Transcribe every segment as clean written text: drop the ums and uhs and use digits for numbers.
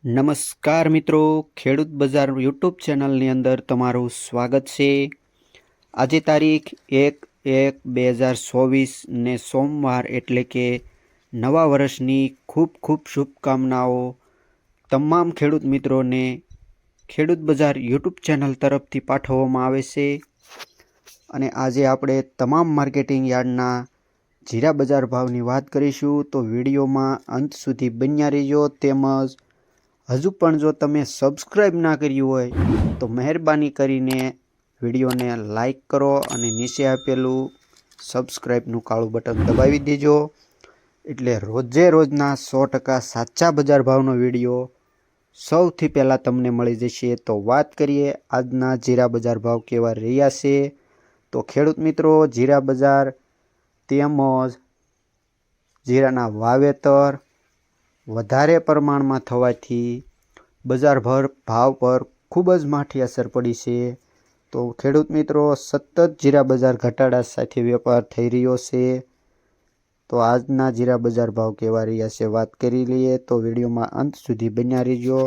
નમસ્કાર મિત્રો, ખેડૂત બજાર યુટ્યુબ ચેનલની અંદર તમારું સ્વાગત છે। આજે તારીખ 1/1/2024 ને સોમવાર એટલે કે નવા વર્ષની ખૂબ ખૂબ શુભકામનાઓ તમામ ખેડૂત મિત્રોને ખેડૂત બજાર યુટ્યુબ ચેનલ તરફથી પાઠવવામાં આવે છે। અને આજે આપણે તમામ માર્કેટિંગ યાર્ડના જીરા બજાર ભાવની વાત કરીશું, તો વિડીયોમાં અંત સુધી બન્યા રહેજો। તેમજ હજુ પણ જો તમે સબસ્ક્રાઈબ ના કર્યું હોય તો મહેરબાની કરીને વિડીયોને લાઈક કરો અને નીચે આપેલું સબસ્ક્રાઈબનું કાળું બટન દબાવી દેજો, એટલે રોજે રોજના 100% સાચા બજાર ભાવનો વિડીયો સૌથી પહેલાં તમને મળી જશે। તો વાત કરીએ આજના જીરા બજાર ભાવ કેવા રહ્યા છે। તો ખેડૂત મિત્રો, જીરા બજાર તેમજ જીરાના વાવેતર વધારે પ્રમાણમાં થવાથી બજાર ભાવ પર ખૂબ જ માઠી અસર પડી છે। તો ખેડૂત મિત્રો, સતત જીરા બજાર ઘટાડા સાથે વેપાર થઈ રહ્યો છે। તો આજના જીરા બજાર ભાવ કેવા રહ્યા છે વાત કરી લઈએ, તો વિડીયોમાં અંત સુધી બન્યા રહેજો।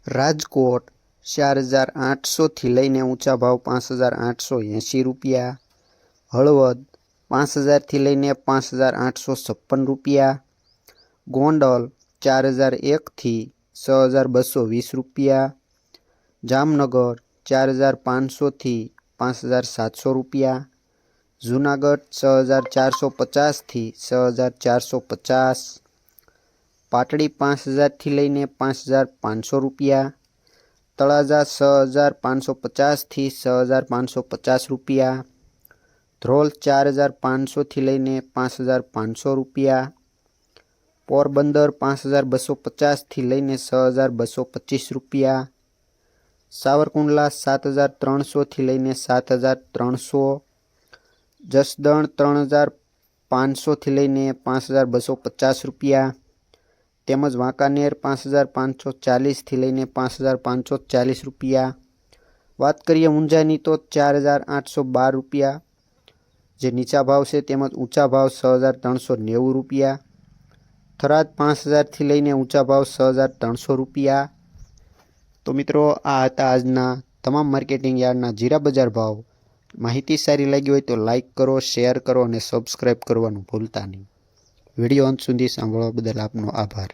રાજકોટ 4800થી લઈને ઊંચા ભાવ 5880 રૂપિયા, હળવદ 5000થી લઈને 5856 રૂપિયા, ગોંડલ 4001થી 6220 રૂપિયા, જામનગર 4500થી 5700 રૂપિયા, જૂનાગઢ 6450થી 6450, પાટડી 5000થી લઈને 5500 રૂપિયા, તળાજા 6550થી 6550 રૂપિયા, ધ્રોલ 4500થી લઈને 5500 રૂપિયા, પોરબંદર 5250થી લઈને 6225 રૂપિયા, સાવરકુંડલા 7300થી લઈને 7300, જસદણ 3500થી લઈને 5250 રૂપિયા, તેમજ વાંકાનેર 5540થી લઈને 5540 રૂપિયા। વાત કરીએ ઊંઝાની તો 4812 રૂપિયા જે નીચા ભાવ છે, તેમજ ઊંચા ભાવ 6390 રૂપિયા, થરાદ 5000થી લઈને ઊંચા ભાવ 6300 રૂપિયા। તો મિત્રો, આ હતા આજના તમામ માર્કેટિંગ યાર્ડના જીરા બજાર ભાવ। માહિતી સારી લાગી હોય તો લાઈક કરો, શેર કરો અને સબસ્ક્રાઈબ કરવાનું ભૂલતા નહીં। વિડીયો અંત સુધી સાંભળવા બદલ આપનો આભાર।